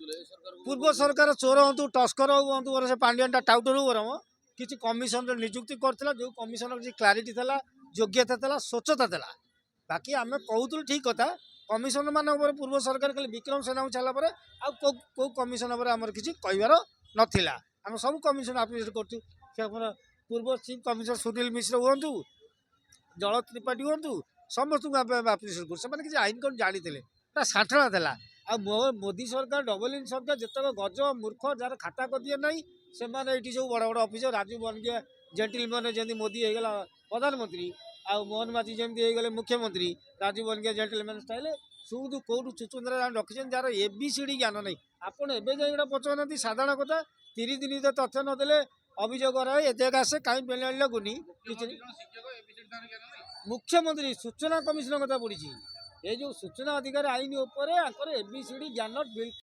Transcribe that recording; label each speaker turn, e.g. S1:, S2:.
S1: पूर्व सरकार चोर हूँ टस्कर हूँ से पांडियान टाउटर हूँ बरम किसी कमिशन नियुक्ति करथिला जो कमिशन किसी क्लारिटी था योग्यता था स्वच्छता था बाकी आम कहूँ ठीक कथा कमिशन मान पूर्व सरकार खाली विक्रम सेना छाड़ापर आउ कमिशन आमर किसी कहबार नाला आम सब कमिशन आप्रिसीएट कर पूर्व चीफ कमिशनर सुनील मिश्र हूँ जल त्रिपाठी हूँ समस्त आप्रिसीएट कर किसी आईन कौन जानी साठना था आ मोदी सरकार डबल इन सरकार जितक गज मूर्ख जार खाता कदिए ना से सब बड़ बड़ अफिसर राजीव बनगे जेंटिलमैन जमी मोदी होगा प्रधानमंत्री आ मोहन माझी जमी होगले मुख्यमंत्री राजीव बनगे जेंटिलमैन स्टाइल सब कौटू चुचुंदरा रखी जार एबीसीडी ज्ञान नहीं आपड़ एवं पचार साधारण कथा 30 दिन तथ्य नदेले अभियोग एजेक आसे कहीं पेन लगुनि मुख्यमंत्री सूचना कमिशन कथा पड़ी ये जो सूचना अधिकार आईन एबीसीडी ज्ञान